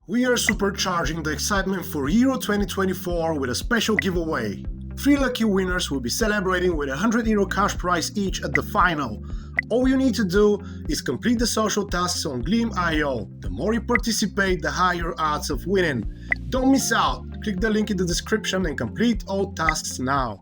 We are supercharging the excitement for Euro 2024 with a special giveaway. 3 lucky winners will be celebrating with €100 cash prize each at the final. All you need to do is complete the social tasks on 𝐿𝐵𝐼. The more you participate, the higher odds of winning. Don't miss out. Click the link in the description and complete all tasks now.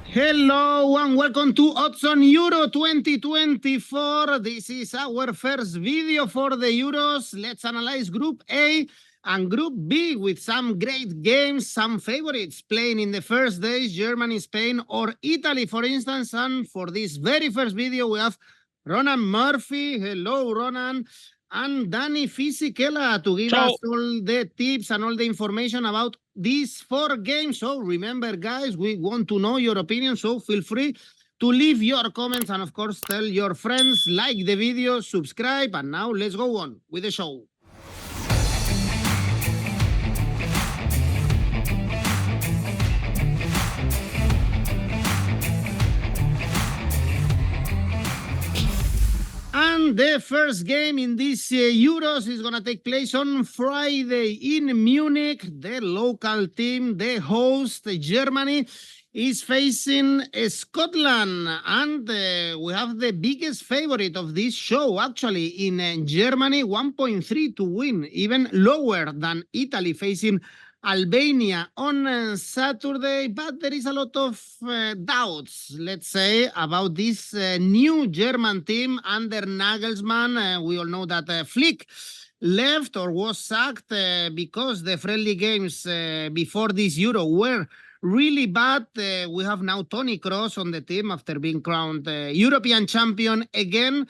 Hello and welcome to Odds on Euro 2024. This is our first video for the Euros. Let's analyze Group A and Group B with some great games, some favorites playing in the first days, Germany, Spain or Italy, for instance. And for this very first video, we have Ronan Murphy. Hello, Ronan. And Dani Fisichella to give us all the tips and all the information about these 4 games. So remember, guys, we want to know your opinion, so feel free to leave your comments and, of course, tell your friends, like the video, subscribe, and now let's go on with the show. And the first game in this Euros is going to take place on Friday in Munich. The local team, the host, Germany, is facing Scotland. And we have the biggest favorite of this show, actually, in Germany, 1.3 to win, even lower than Italy facing Albania on Saturday. But there is a lot of doubts, let's say, about this new German team under Nagelsmann. We all know that Flick left or was sacked because the friendly games before this Euro were really bad. We have now Toni Kroos on the team after being crowned European champion again.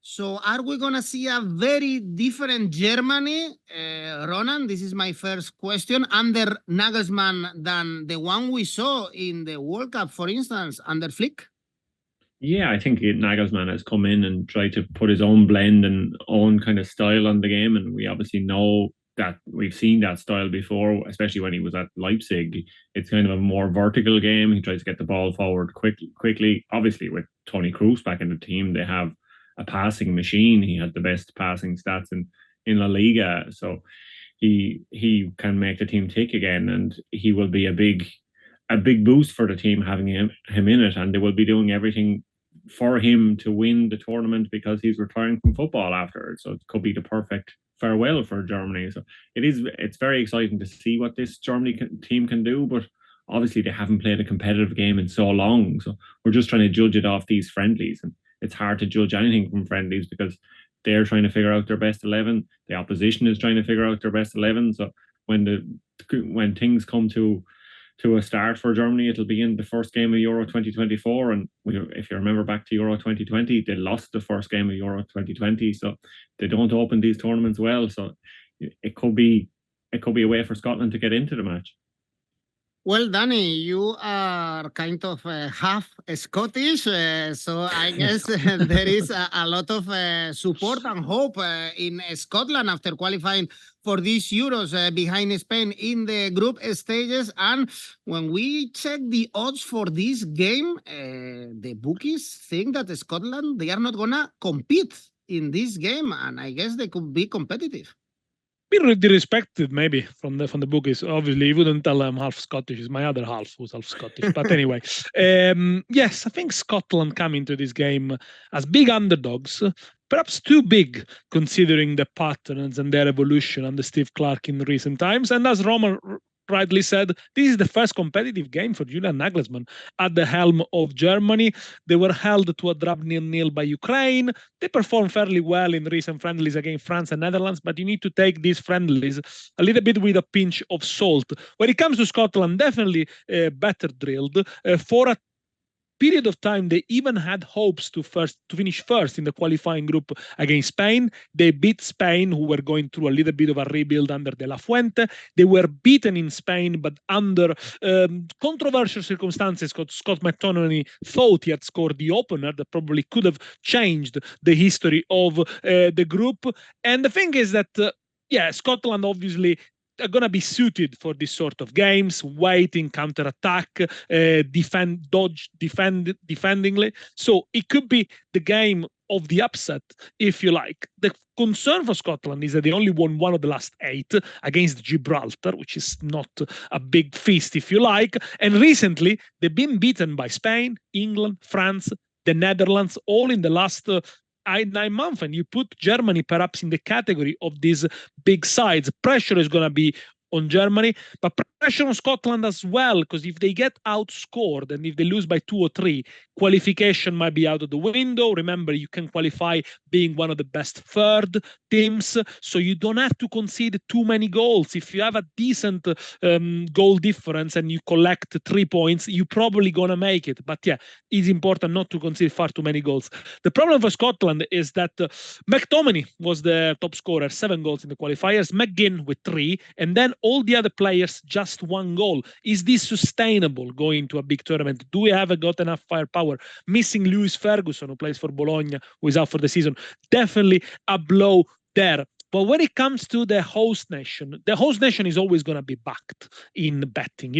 So are we going to see a very different Germany, Ronan? This is my first question, under Nagelsmann than the one we saw in the World Cup, for instance, under Flick? Yeah, I think Nagelsmann has come in and tried to put his own blend and own kind of style on the game. And we obviously know that we've seen that style before, especially when he was at Leipzig. It's kind of a more vertical game. He tries to get the ball forward quickly. Obviously, with Toni Kroos back in the team, they have a passing machine. He had the best passing stats in La Liga, so he can make the team tick again, and he will be a big boost for the team having him in it, and they will be doing everything for him to win the tournament because he's retiring from football afterwards. So it could be the perfect farewell for Germany. So it's very exciting to see what this Germany team can do, but obviously they haven't played a competitive game in so long, so we're just trying to judge it off these friendlies. And it's hard to judge anything from friendlies because they're trying to figure out their best 11. The opposition is trying to figure out their best 11. So when things come to a start for Germany, it'll be in the first game of Euro 2024. And if you remember back to Euro 2020, they lost the first game of Euro 2020. So they don't open these tournaments well. So it could be a way for Scotland to get into the match. Well, Dani, you are kind of half Scottish, so I guess there is a lot of support and hope in Scotland after qualifying for these Euros behind Spain in the group stages. And when we check the odds for this game, the bookies think that Scotland, they are not going to compete in this game, and I guess they could be competitive. Be really respected, maybe from the bookies. Obviously, you wouldn't tell I'm half Scottish. It's my other half who's half Scottish. But anyway, yes, I think Scotland come into this game as big underdogs, perhaps too big considering the patterns and their evolution under Steve Clarke in recent times. And as Roman rightly said, this is the first competitive game for Julian Nagelsmann at the helm of Germany. They were held to a draw 0-0 by Ukraine. They performed fairly well in recent friendlies against France and Netherlands, but you need to take these friendlies a little bit with a pinch of salt. When it comes to Scotland, definitely better drilled. For a period of time, they even had hopes to finish first in the qualifying group against Spain. They beat Spain, who were going through a little bit of a rebuild under De La Fuente. They were beaten in Spain, but under controversial circumstances. Scott McTominay thought he had scored the opener that probably could have changed the history of the group. And the thing is that, Scotland obviously are going to be suited for this sort of games, waiting, counter-attack, defendingly. So it could be the game of the upset, if you like. The concern for Scotland is that they only won one of the last 8 against Gibraltar, which is not a big feast, if you like. And recently, they've been beaten by Spain, England, France, the Netherlands, all in the last 9 months. And you put Germany perhaps in the category of these big sides. Pressure is going to be on Germany, but pressure on Scotland as well, because if they get outscored and if they lose by 2 or 3, qualification might be out of the window. Remember, you can qualify being one of the best third teams, so you don't have to concede too many goals. If you have a decent goal difference and you collect 3 points, you're probably going to make it. But yeah, it's important not to concede far too many goals. The problem for Scotland is that McTominay was the top scorer, 7 goals in the qualifiers, McGinn with 3, and then all the other players just 1 goal. Is this sustainable going to a big tournament? Do we have got enough firepower? Missing Lewis Ferguson, who plays for Bologna, who is out for the season, definitely a blow there. But when it comes to the host nation is always going to be backed in betting.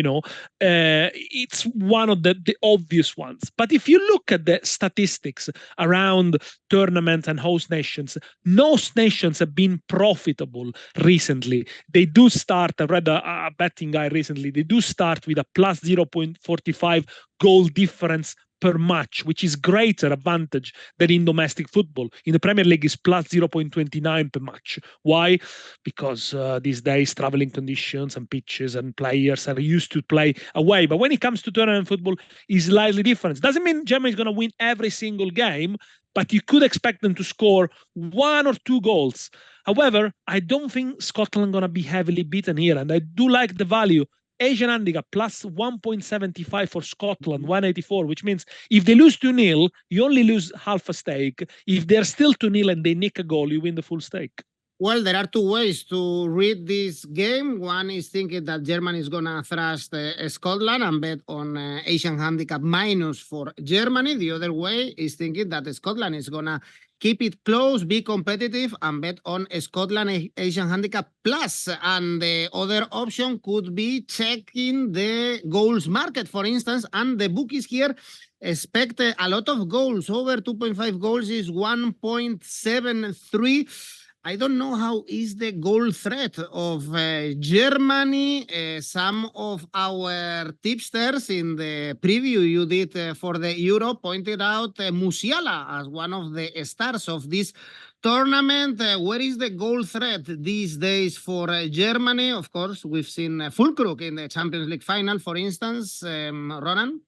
It's one of the obvious ones. But if you look at the statistics around tournaments and host nations, most nations have been profitable recently. They do start, I read a betting guy recently, they do start with a plus 0.45 goal difference per match, which is greater advantage than in domestic football. In the Premier League, is plus 0.29 per match. Why? Because these days, traveling conditions and pitches and players are used to play away. But when it comes to tournament football, it's slightly different. Doesn't mean Germany is going to win every single game, but you could expect them to score 1 or 2 goals. However, I don't think Scotland going to be heavily beaten here, and I do like the value. Asian handicap plus 1.75 for Scotland, 184, which means if they lose 2-0, you only lose half a stake. If they're still 2-0 and they nick a goal, you win the full stake. Well, there are 2 ways to read this game. One is thinking that Germany is going to thrust Scotland and bet on Asian handicap minus for Germany. The other way is thinking that Scotland is going to keep it close, be competitive, and bet on Scotland Asian handicap plus. And the other option could be checking the goals market, for instance, and the bookies here expect a lot of goals. Over 2.5 goals is 1.73. I don't know how is the goal threat of Germany. Some of our tipsters in the preview you did for the Euro pointed out Musiala as one of the stars of this tournament. Where is the goal threat these days for Germany? Of course, we've seen 𝗀𝗏𝗀𝗏 in the Champions League final, for instance. Ronan?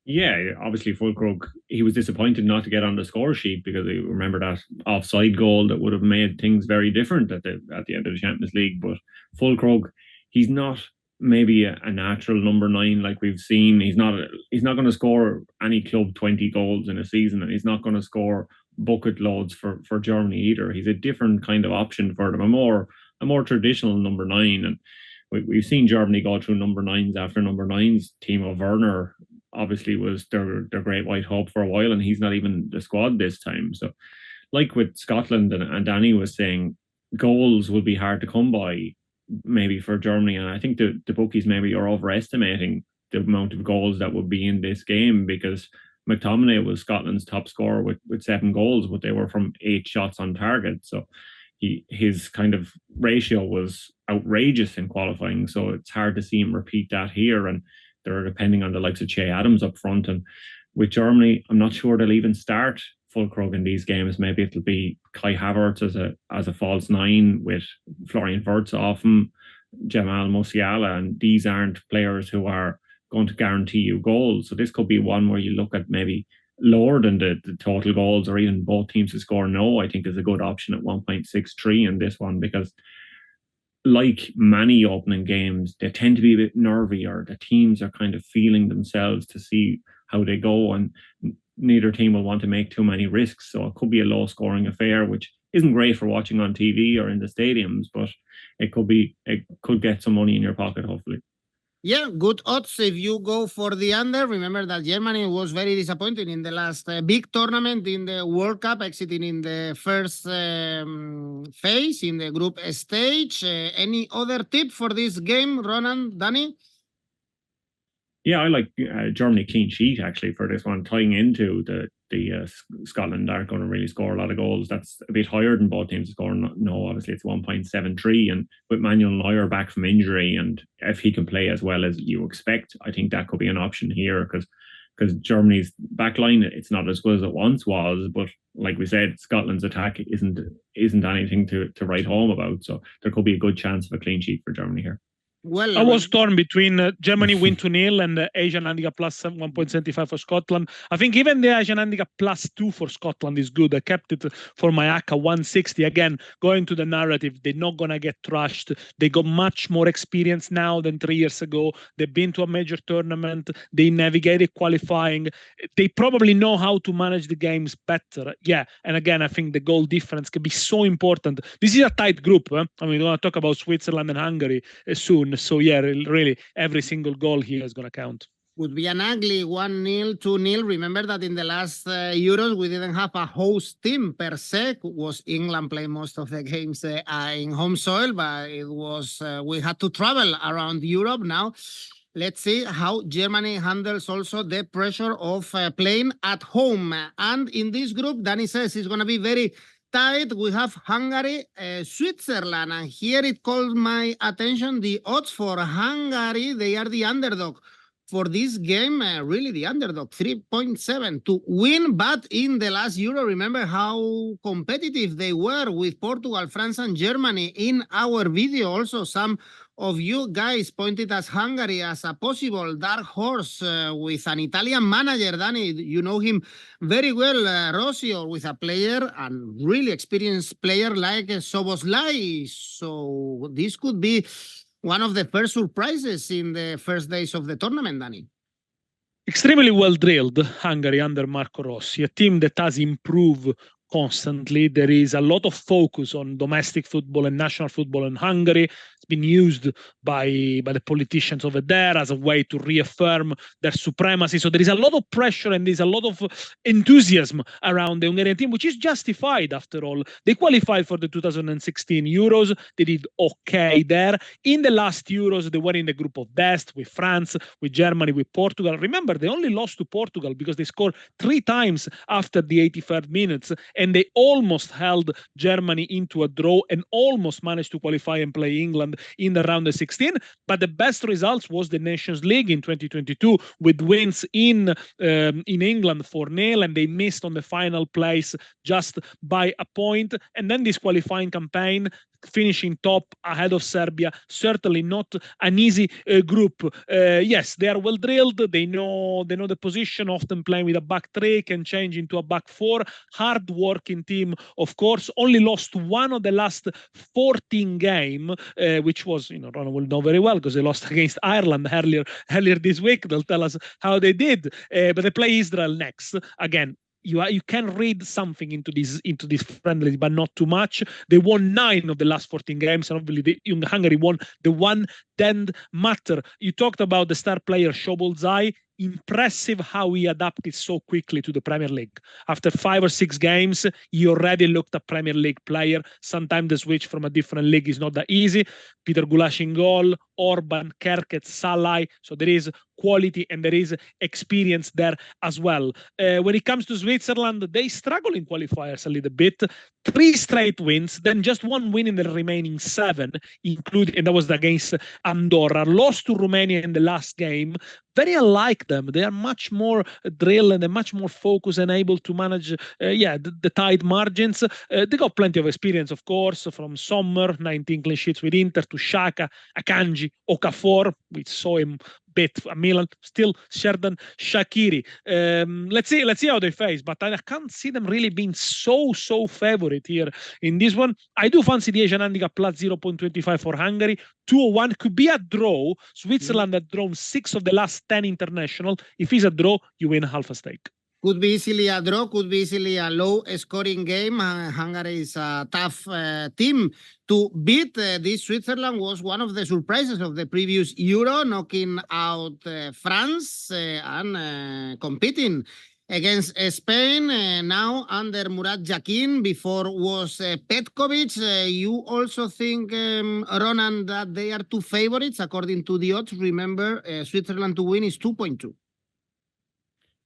Yeah, obviously 𝗀𝗏𝗀𝗏, he was disappointed not to get on the score sheet because he remember that offside goal that would have made things very different at the end of the Champions League. But 𝗀𝗏𝗀𝗏, he's not maybe a natural number 9 like we've seen. He's not going to score any club 20 goals in a season, and he's not going to score bucket loads for Germany either. He's a different kind of option for them, a more traditional number 9. And we've seen Germany go through number 9s after number 9s. Timo Werner obviously was their great white hope for a while, and he's not even the squad this time. So like with Scotland, and Dani was saying, goals will be hard to come by maybe for Germany, and I think the bookies maybe are overestimating the amount of goals that would be in this game, because McTominay was Scotland's top scorer with 7 goals, but they were from 8 shots on target. So his kind of ratio was outrageous in qualifying, so it's hard to see him repeat that here. And they're depending on the likes of Che Adams up front. And with Germany, I'm not sure they'll even start 𝗀𝗏𝗀𝗏 in these games. Maybe it'll be Kai Havertz as a false 9 with Florian Wirtz off him, Jamal Musiala, and these aren't players who are going to guarantee you goals. So this could be one where you look at maybe lower than the total goals, or even both teams to score no. I think is a good option at 1.63 in this one, because like many opening games, they tend to be a bit nervy, or the teams are kind of feeling themselves to see how they go, and neither team will want to make too many risks. So it could be a low scoring affair, which isn't great for watching on TV or in the stadiums, but it could get some money in your pocket, hopefully. Yeah, good odds if you go for the under. Remember that Germany was very disappointing in the last big tournament in the World Cup, exiting in the first phase in the group stage. Any other tip for this game, Ronan, Dani? Yeah, I like Germany clean sheet actually for this one, tying into the Scotland aren't going to really score a lot of goals. That's a bit higher than both teams scoring. No, obviously it's 1.73, and with Manuel Neuer back from injury, and if he can play as well as you expect, I think that could be an option here because Germany's back line, it's not as good as it once was, but like we said, Scotland's attack isn't anything to write home about. So there could be a good chance of a clean sheet for Germany here. Well, I was torn between Germany win 2-0 and Asian handicap plus 1.75 for Scotland. I think even the Asian handicap plus 2 for Scotland is good. I kept it for my ACCA 160. Again, going to the narrative, they're not going to get trashed. They got much more experience now than 3 years ago. They've been to a major tournament. They navigated qualifying. They probably know how to manage the games better. Yeah, and again, I think the goal difference can be so important. This is a tight group. I mean, we're going to talk about Switzerland and Hungary soon. So yeah, really, every single goal here is going to count. Would be an ugly 1-0, 2-0. Remember that in the last Euros, we didn't have a host team per se. Was England playing most of the games in home soil, but it was we had to travel around Europe now. Let's see how Germany handles also the pressure of playing at home. And in this group, Dani says it's going to be very tight. We have Hungary, Switzerland, and here it calls my attention the odds for Hungary. They are the underdog for this game, really the underdog, 3.7 to win. But in the last Euro, remember how competitive they were with Portugal, France, and Germany. In our video, also some of you guys pointed as Hungary as a possible dark horse with an Italian manager, Dani. You know him very well, Rossi, or with a player and really experienced player like Szoboszlai. So this could be one of the first surprises in the first days of the tournament, Dani. Extremely well drilled, Hungary under Marco Rossi, a team that has improved constantly. There is a lot of focus on domestic football and national football in Hungary. It's been used by the politicians over there as a way to reaffirm their supremacy. So there is a lot of pressure and there's a lot of enthusiasm around the Hungarian team, which is justified after all. They qualified for the 2016 Euros. They did okay there. In the last Euros, they were in the group of death with France, with Germany, with Portugal. Remember, they only lost to Portugal because they scored 3 times after the 83rd minutes, and they almost held Germany into a draw and almost managed to qualify and play England in the round of 16. But the best results was the Nations League in 2022 with wins in England 4-0, and they missed on the final place just by a point. And then this qualifying campaign, finishing top ahead of Serbia, certainly not an easy group. Yes, they are well drilled. They know the position, often playing with a back 3, can change into a back 4. Hard working team, of course. Only lost one of the last 14 games, which was, Ronan will know very well because they lost against Ireland earlier this week. They'll tell us how they did. But they play Israel next. Again, you can read something into this friendly, but not too much. They won 9 of the last 14 games, and obviously Hungary won the one that matter. You talked about the star player Szoboszlai. Impressive how he adapted so quickly to the Premier League. After 5 or 6 games, he already looked a Premier League player. Sometimes the switch from a different league is not that easy. Peter Gulácz in goal, Orban, Kerkez, Szalai. So there is quality and there is experience there as well. When it comes to Switzerland, they struggle in qualifiers a little bit. 3 straight wins, then just 1 win in the remaining 7, including, and that was against Andorra. Lost to Romania in the last game. Very unlike them. They are much more drilled and they're much more focused and able to manage the tight margins. They got plenty of experience, of course, from Sommer, 19 clean sheets with Inter, to Xhaka, Akanji, Okafor. We saw him bit at Milan, still Xherdan Shaqiri. Let's see how they face, but I can't see them really being so favorite here in this one. I do fancy the Asian handicap plus 0.25 for Hungary. 201 could be a draw. Switzerland had drawn 6 of the last 10 international. If it's a draw, you win half a stake. Could be easily a draw, could be easily a low-scoring game. Hungary is a tough team to beat. This Switzerland was one of the surprises of the previous Euro, knocking out France and competing against Spain, now under Murat Yakin. Before was 𝗵𝗵𝗏. You also think, Ronan, that they are two favorites according to the odds? Remember, Switzerland to win is 2.2.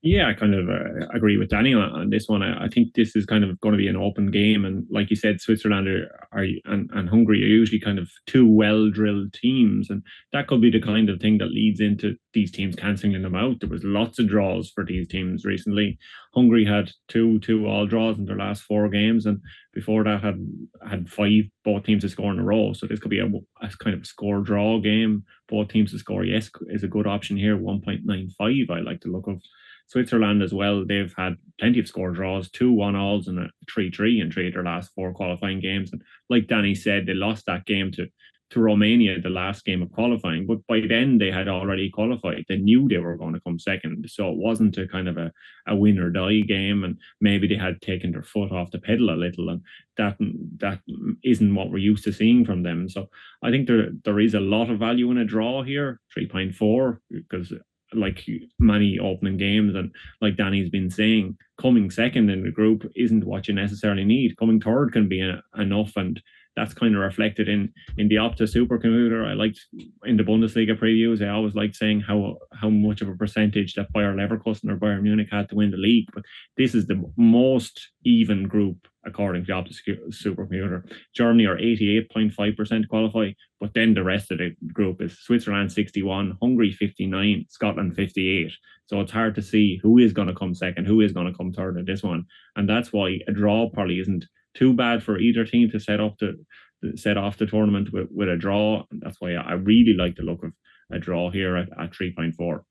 Yeah, I kind of agree with Dani on this one. I think this is kind of going to be an open game, and like you said, Switzerland and Hungary are usually kind of two well-drilled teams, and that could be the kind of thing that leads into these teams cancelling them out. There was lots of draws for these teams recently. Hungary had two all draws in their last 4 games, and before that had 5 both teams to score in a row. So this could be a kind of score-draw game. Both teams to score, yes, is a good option here. 1.95, I like the look of. Switzerland as well, they've had plenty of score draws, 2 1-alls and a 3-3 in 3 of their last 4 qualifying games. And like Dani said, they lost that game to Romania, the last game of qualifying. But by then they had already qualified. They knew they were going to come second. So it wasn't a kind of a win or die game. And maybe they had taken their foot off the pedal a little. And that isn't what we're used to seeing from them. So I think there is a lot of value in a draw here, 3.4, because like many opening games, and like Dani's been saying, coming second in the group isn't what you necessarily need. Coming third can be enough, and that's kind of reflected in the Opta supercomputer. I liked in the Bundesliga previews, I always liked saying how much of a percentage that Bayer Leverkusen or Bayern Munich had to win the league. But this is the most even group according to the Opta supercomputer. Germany are 88.5% qualify, but then the rest of the group is Switzerland 61, Hungary 59, Scotland 58. So it's hard to see who is going to come second, who is going to come third in this one. And that's why a draw probably isn't too bad for either team to set off the tournament with a draw. And that's why I really like the look of a draw here at 3.4.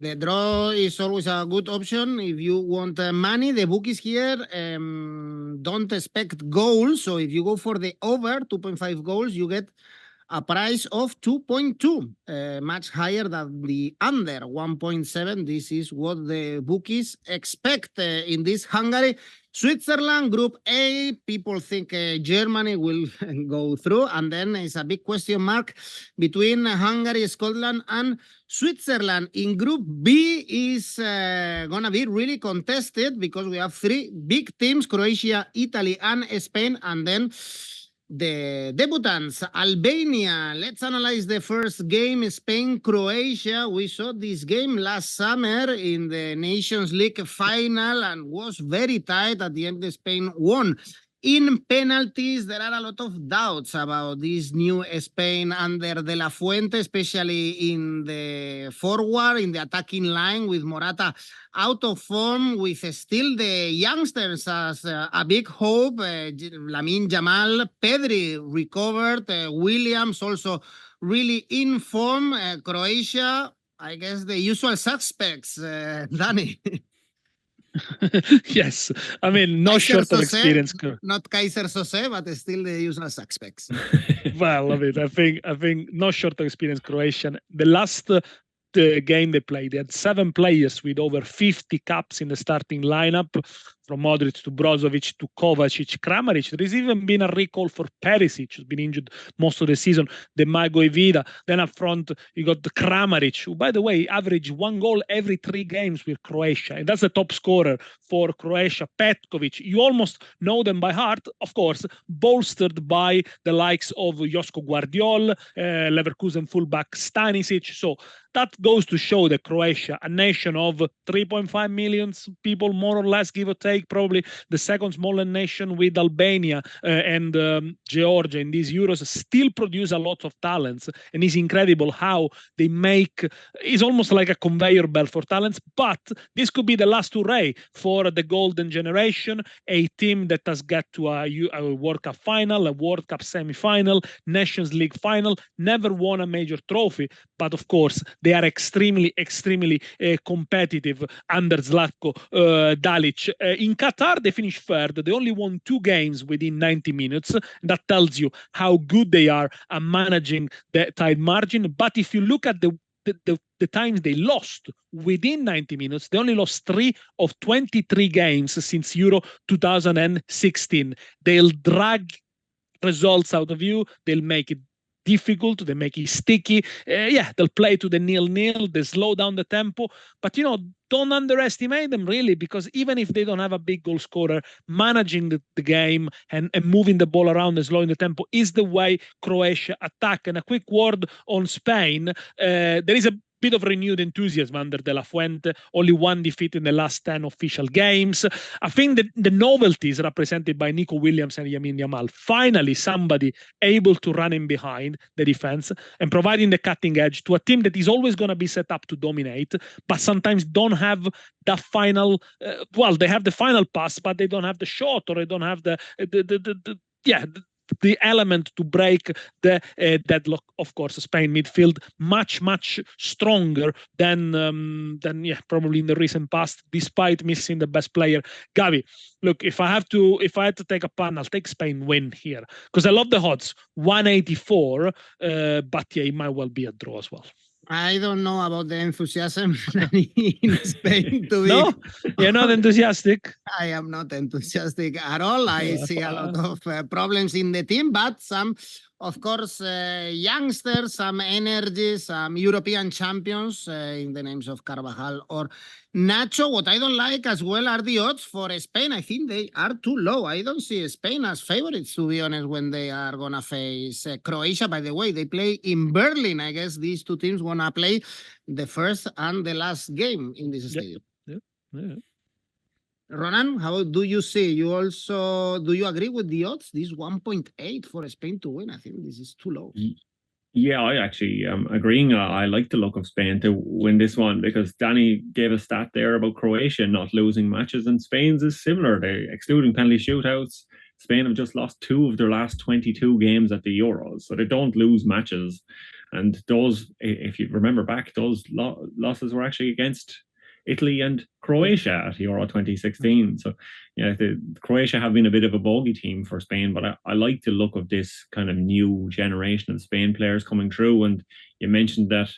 The draw is always a good option if you want money. The bookies here don't expect goals. So if you go for the over 2.5 goals, you get a price of 2.2, much higher than the under 1.7. This is what the bookies expect in this Hungary. Switzerland, Group A, people think Germany will go through. And then it's a big question mark between Hungary, Scotland, and Switzerland. In Group B is going to be really contested because we have 3 big teams, Croatia, Italy, and Spain. And then the debutants, Albania. Let's analyze the first game, Spain-Croatia. We saw this game last summer in the Nations League final and was very tight. At the end, Spain won. In penalties, there are a lot of doubts about this new Spain under De La Fuente, especially in the forward, in the attacking line, with Morata out of form, with still the youngsters as a big hope. Lamine Yamal, Pedri recovered, Williams also really in form. Croatia, I guess the usual suspects, Dani. Yes, I mean, no short of experience. Not 𝐿𝐴𝐴𝐵, but still the usual suspects. Well, I think no short of experience Croatian. The last game they played, they had 7 players with over 50 caps in the starting lineup, from Modric to Brozovic to Kovacic, Kramaric. There's even been a recall for Perisic, who's been injured most of the season. The Mago Evida. Then up front, you got the Kramaric, who, by the way, averaged 1 goal every 3 games with Croatia. And that's the top scorer for Croatia, 𝗵𝗵𝗏. You almost know them by heart, of course, bolstered by the likes of Joško Gvardiol, Leverkusen fullback Stanisic. So that goes to show that Croatia, a nation of 3.5 million people, more or less, give or take, probably the second smallest nation with Albania and Georgia in these Euros, still produce a lot of talents. And it's incredible how they make, it's almost like a conveyor belt for talents. But this could be the last hooray for the golden generation, a team that has got to a World Cup final, a World Cup semi-final, Nations League final, never won a major trophy. But of course, they are extremely competitive under Zlatko Dalic. In Qatar, they finished third. They only won 2 games within 90 minutes. That tells you how good they are at managing the tight margin. But if you look at the times they lost within 90 minutes, they only lost 3 of 23 games since Euro 2016. They'll drag results out of you. They'll make it difficult, they make it sticky. They'll play to the 0-0, they slow down the tempo, but don't underestimate them really, because even if they don't have a big goal scorer, managing the game and moving the ball around and slowing the tempo is the way Croatia attack. And a quick word on Spain, there is a bit of renewed enthusiasm under 𝗏𝗏𝗏𝗏, only one defeat in the last 10 official games. I think that the novelty is represented by Nico Williams and Lamine Yamal. Finally, somebody able to run in behind the defense and providing the cutting edge to a team that is always going to be set up to dominate, but sometimes don't have the final, they have the final pass, but they don't have the shot, or they don't have the element to break the deadlock. Of course, Spain midfield much stronger than probably in the recent past, despite missing the best player. Gavi, look, if I had to take a pan, I'll take Spain win here, because I love the odds 184, but it might well be a draw as well. I don't know about the enthusiasm in Spain. No, you're not enthusiastic. I am not enthusiastic at all. I see a lot of problems in the team, but some, of course, youngsters, some energy, some European champions in the names of 𝗏𝗏𝗏𝗏 or Nacho. What I don't like as well are the odds for Spain. I think they are too low. I don't see Spain as favorites, to be honest, when they are going to face Croatia. By the way, they play in Berlin. I guess these two teams want to play the first and the last game in this stadium. Yeah. Ronan, how do you see? Do you agree with the odds? This 1.8 for Spain to win. I think this is too low. Yeah, I actually am agreeing. I like the look of Spain to win this one, because Dani gave a stat there about Croatia not losing matches, and Spain's is similar. They, excluding penalty shootouts, Spain have just lost 2 of their last 22 games at the Euros, so they don't lose matches. And those, if you remember back, those losses were actually against Italy and Croatia at Euro 2016. So Croatia have been a bit of a bogey team for Spain, but I like the look of this kind of new generation of Spain players coming through. And you mentioned that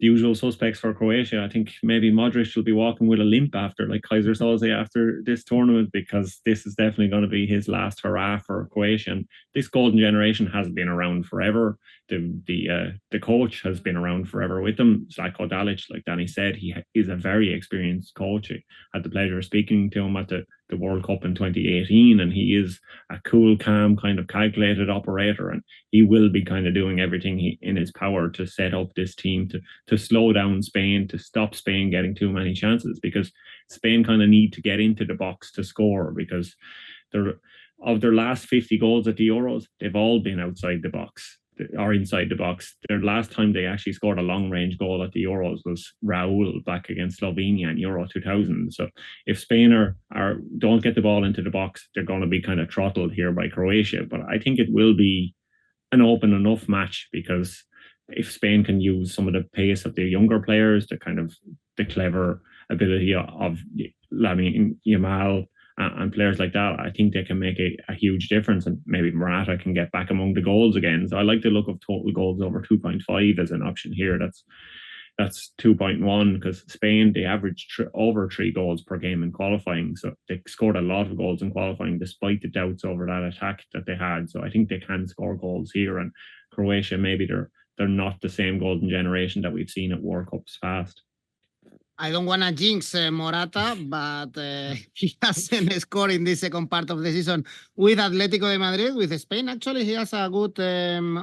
the usual suspects for Croatia, I think maybe Modric will be walking with a limp after, like 𝐿𝐼𝐳𝐳 after this tournament, because this is definitely going to be his last hurrah for Croatia. And this golden generation has been around forever. The coach has been around forever with them. 𝐿𝐼𝐻 𝐿𝐼𝐻, like Dani said, he is a very experienced coach. I had the pleasure of speaking to him at the World Cup in 2018, and he is a cool, calm, kind of calculated operator, and he will be kind of doing everything in his power to set up this team to slow down Spain, to stop Spain getting too many chances, because Spain kind of need to get into the box to score, because of their last 50 goals at the Euros, they've all been outside the box or inside the box. Their last time they actually scored a long-range goal at the Euros was Raúl back against Slovenia in Euro 2000. So if Spain don't get the ball into the box, they're going to be kind of throttled here by Croatia. But I think it will be an open enough match, because if Spain can use some of the pace of the younger players, the clever ability of Lamine Yamal and players like that, I think they can make a huge difference, and maybe Morata can get back among the goals again. So I like the look of total goals over 2.5 as an option here. That's 2.1, because Spain, they averaged over 3 goals per game in qualifying, so they scored a lot of goals in qualifying despite the doubts over that attack that they had. So I think they can score goals here. And Croatia, maybe they're not the same golden generation that we've seen at World Cups past. I don't want to jinx Morata, but he hasn't scored in the second part of the season with Atlético de Madrid. With Spain, actually, he has a good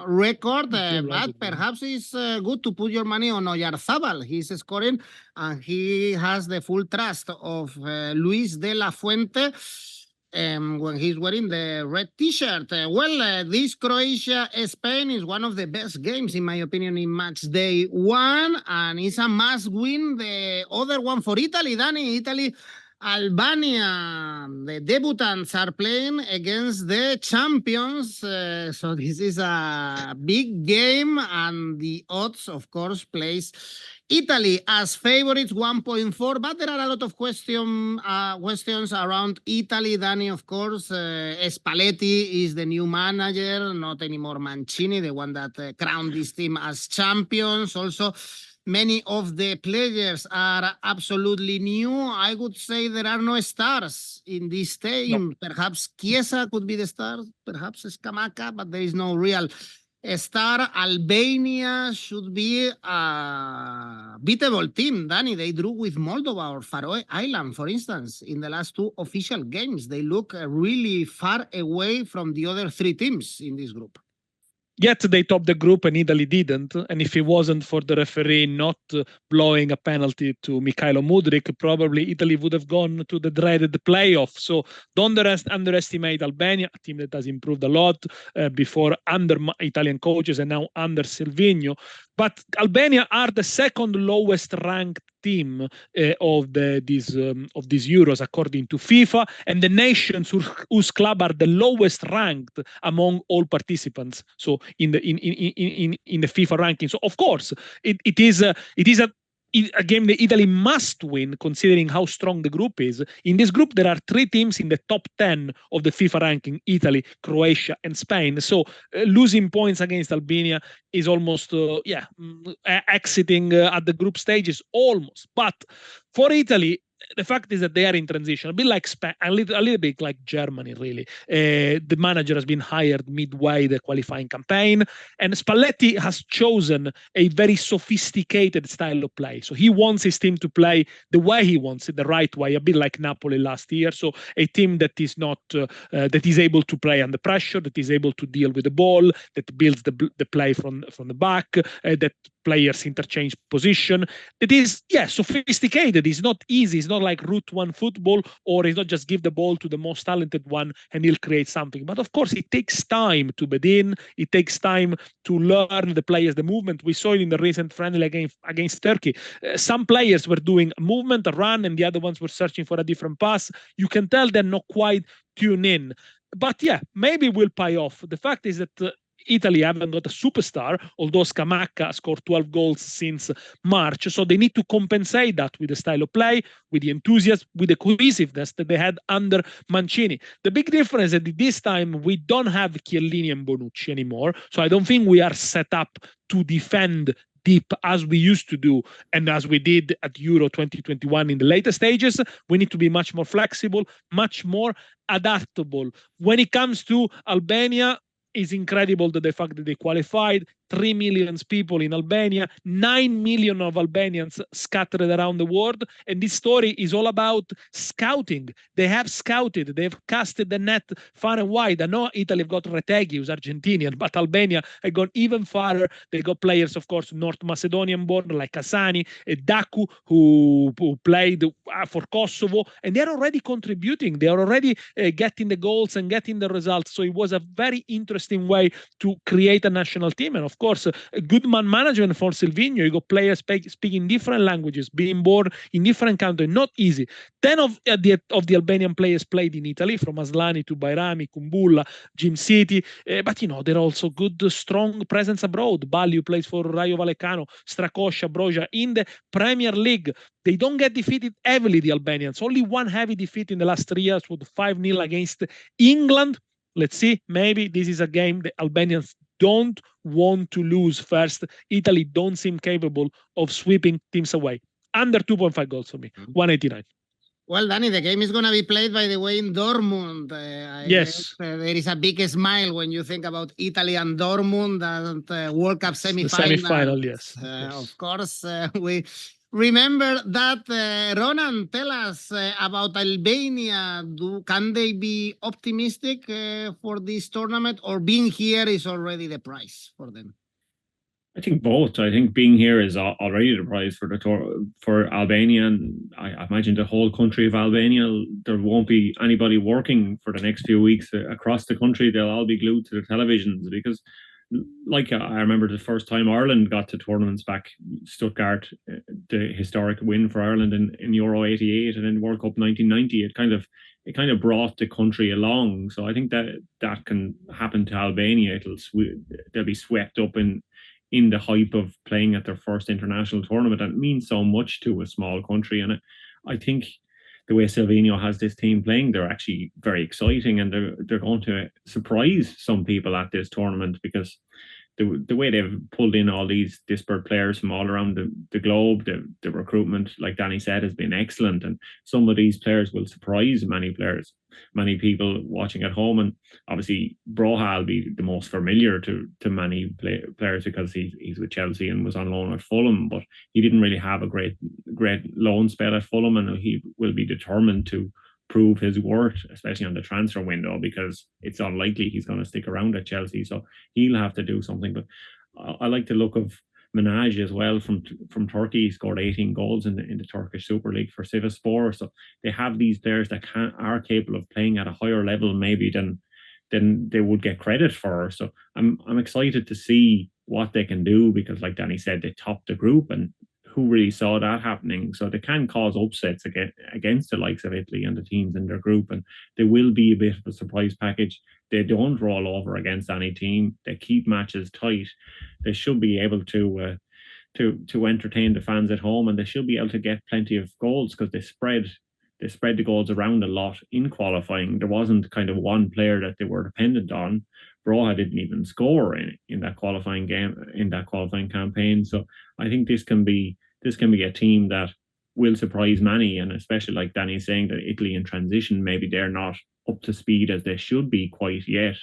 record, but perhaps it's good to put your money on 𝗏𝗏𝗏𝗏𝗏. He's scoring, and he has the full trust of Luis de la Fuente when he's wearing the red t-shirt. This Croatia-Spain is one of the best games, in my opinion, in match day 1, and it's a must-win. The other one for Italy, Dani, Albania, the debutants are playing against the champions, so this is a big game, and the odds, of course, place Italy as favorites 1.4, but there are a lot of questions around Italy. Dani, of course, Spalletti is the new manager, not anymore Mancini, the one that crowned this team as champions. Also, many of the players are absolutely new. I would say there are no stars in this team. No. Perhaps Chiesa could be the star, perhaps Scamacca, but there is no real Star Albania should be a beatable team. Dani, they drew with Moldova or Faroe Island, for instance, in the last 2 official games. They look really far away from the other 3 teams in this group. Yet they topped the group and Italy didn't. And if it wasn't for the referee not blowing a penalty to 𝐜𝐭𝐚𝐲, probably Italy would have gone to the dreaded playoff. So don't underestimate Albania, a team that has improved a lot before under Italian coaches and now under Silvino. But Albania are the second lowest ranked team of these Euros according to FIFA, and the nations whose club are the lowest ranked among all participants. So in the FIFA ranking. So of course it is a game that Italy must win, considering how strong the group is. In this group, there are 3 teams in the top 10 of the FIFA ranking: Italy, Croatia, and Spain. So losing points against Albania is almost, exiting at the group stages, almost. But for Italy, the fact is that they are in transition, a bit like Spain, a little bit like Germany, really. The manager has been hired midway the qualifying campaign, and Spalletti has chosen a very sophisticated style of play. So he wants his team to play the way he wants it, the right way, a bit like Napoli last year. So a team that is not that is able to play under pressure, that is able to deal with the ball, that builds the play from the back, that players interchange position. It is, sophisticated. It's not easy. It's not like route one football, or it's not just give the ball to the most talented one and he'll create something. But of course, it takes time to bed in. It takes time to learn the players, the movement. We saw it in the recent friendly against Turkey. Some players were doing a movement, a run, and the other ones were searching for a different pass. You can tell they're not quite tuned in. But maybe we'll pay off. The fact is that Italy haven't got a superstar, although 𝐿𝐭𝐴 scored 12 goals since March. So they need to compensate that with the style of play, with the enthusiasm, with the cohesiveness that they had under Mancini. The big difference is that this time we don't have Chiellini and Bonucci anymore. So I don't think we are set up to defend deep as we used to do and as we did at Euro 2021 in the later stages. We need to be much more flexible, much more adaptable. When it comes to Albania, it's incredible that the fact that they qualified. 3 million people in Albania, 9 million of Albanians scattered around the world. And this story is all about scouting. They have scouted. They've casted the net far and wide. I know Italy have got Retegui, who's Argentinian, but Albania have gone even farther. They got players, of course, North Macedonian born, like Asani, Daku, who played for Kosovo. And they're already contributing. They are already getting the goals and getting the results. So it was a very interesting way to create a national team. And of course, a good man management for Silvino. You got players speaking different languages, being born in different countries. Not easy. 10 of the Albanian players played in Italy, from Aslani to Bajrami, Kumbulla, Jim City. But they're also good, strong presence abroad. Bali, plays for Rayo Vallecano, Strakosha, Broja in the Premier League. They don't get defeated heavily, the Albanians. Only one heavy defeat in the last 3 years with 5-0 against England. Let's see, maybe this is a game the Albanians don't want to lose first. Italy don't seem capable of sweeping teams away. Under 2.5 goals for me, 189. Well, Dani, the game is going to be played, by the way, in Dortmund. Yes. There is a big smile when you think about Italy and Dortmund, and World Cup semi-final. The semi-final, yes. Of course, we remember that. Ronan, tell us about Albania. Can they be optimistic for this tournament, or being here is already the prize for them? I think both. I think being here is already the prize for Albania, and I imagine the whole country of Albania. There won't be anybody working for the next few weeks across the country. They'll all be glued to the televisions, because like I remember the first time Ireland got to tournaments back, Stuttgart, the historic win for Ireland in Euro 88 and then World Cup 1990. It kind of brought the country along. So I think that can happen to Albania. They'll be swept up in the hype of playing at their first international tournament. And it means so much to a small country. And I think the way Silvino has this team playing, they're actually very exciting, and they're going to surprise some people at this tournament, because the way they've pulled in all these disparate players from all around the globe, the recruitment, like Dani said, has been excellent. And some of these players will surprise many people watching at home. And obviously, Broha will be the most familiar to many players because he's with Chelsea and was on loan at Fulham, but he didn't really have a great loan spell at Fulham, and he will be determined to prove his worth, especially on the transfer window, because it's unlikely he's going to stick around at Chelsea. So he'll have to do something. But I like the look of Menaj as well from Turkey. He scored 18 goals in the Turkish Super League for Sivasspor. So they have these players that are capable of playing at a higher level maybe than they would get credit for. So I'm excited to see what they can do, because like Dani said, they topped the group, and who really saw that happening? So they can cause upsets against the likes of Italy and the teams in their group, and they will be a bit of a surprise package. They don't roll over against any team. They keep matches tight. They should be able to entertain the fans at home, and they should be able to get plenty of goals because they spread the goals around a lot in qualifying. There wasn't kind of one player that they were dependent on. Broha didn't even score in that qualifying game, in that qualifying campaign. So I think this can be a team that will surprise many, and especially like Dani's saying that Italy in transition, maybe they're not up to speed as they should be quite yet.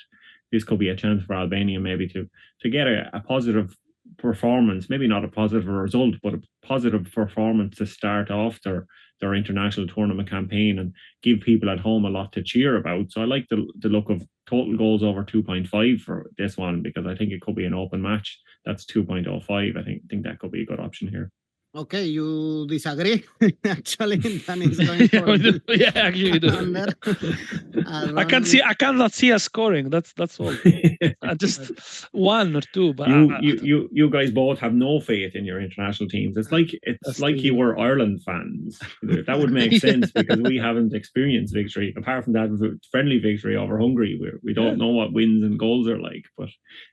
This could be a chance for Albania maybe to get a positive performance, maybe not a positive result, but a positive performance to start off their international tournament campaign and give people at home a lot to cheer about. So I like the look of total goals over 2.5 for this one, because I think it could be an open match. That's 2.05. I think that could be a good option here. Okay, you disagree? Actually, Dani is going for yeah, actually, I cannot see us scoring. That's all. Just one or two. But you guys both have no faith in your international teams. It's like you were Ireland fans. That would make sense because we haven't experienced victory apart from that friendly victory over Hungary. We don't know what wins and goals are like. But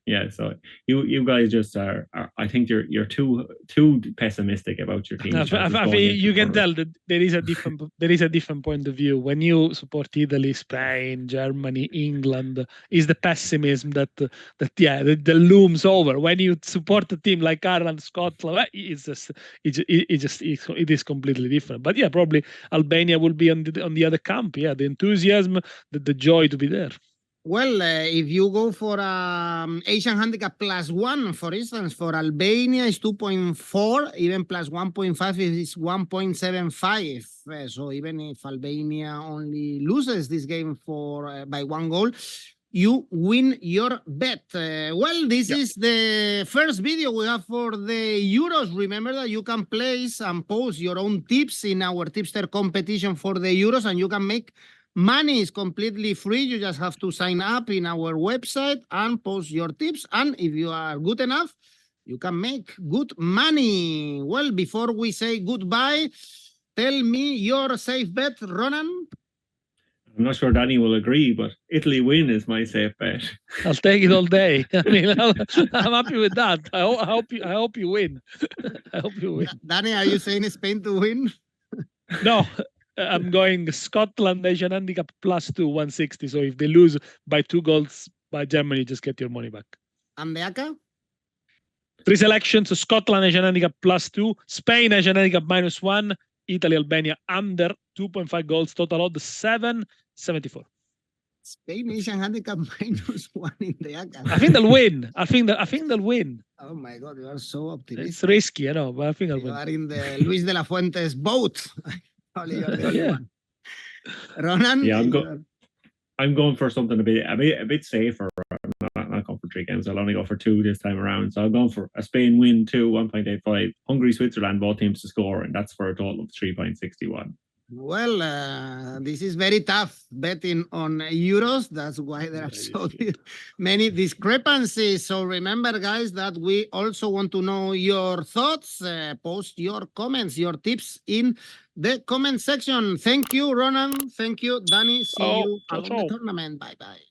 yeah, so you guys just are I think you're too pessimistic about your team. I think you can tell that there is a different point of view when you support Italy, Spain, Germany, England. Is the pessimism that looms over when you support a team like Ireland, Scotland? It is completely different. But yeah, probably Albania will be on the other camp. Yeah, the enthusiasm, the joy to be there. Well, if you go for Asian handicap +1, for instance, for Albania is 2.4, even +1.5 is 1.75. So even if Albania only loses this game by 1 goal, you win your bet. Well, this is the first video we have for the Euros. Remember that you can place and post your own tips in our tipster competition for the Euros, and you can make money. Is completely free. You just have to sign up in our website and post your tips. And if you are good enough, you can make good money. Well, before we say goodbye, tell me your safe bet, Ronan. I'm not sure Dani will agree, but Italy win is my safe bet. I'll take it all day. I mean, I'm happy with that. I hope you win. I hope you win. Dani, are you saying Spain to win? No. I'm going Scotland Asian handicap +2, 160. So if they lose by 2 goals by Germany, just get your money back. And the ACCA? 3 selections: so Scotland Asian handicap +2, Spain Asian handicap -1, Italy Albania under 2.5 goals. Total odds 7.74. Spain Asian handicap -1 in the ACCA. I think they'll win. I think they'll win. Oh my God, you are so optimistic. It's risky, but I think they'll win. You are in the Luis de la Fuente's boat. Ronan? Yeah, I'm going for something a bit safer. I'm not going for 3 games. I'll only go for 2 this time around. So I'm going for a Spain win 2, 1.85. Hungary, Switzerland, both teams to score, and that's for a total of 3.61. Well, this is very tough betting on Euros. That's why there are so many discrepancies. So remember, guys, that we also want to know your thoughts. Post your comments, your tips in the comment section. Thank you, Ronan. Thank you, Dani. See you at the tournament. Bye-bye.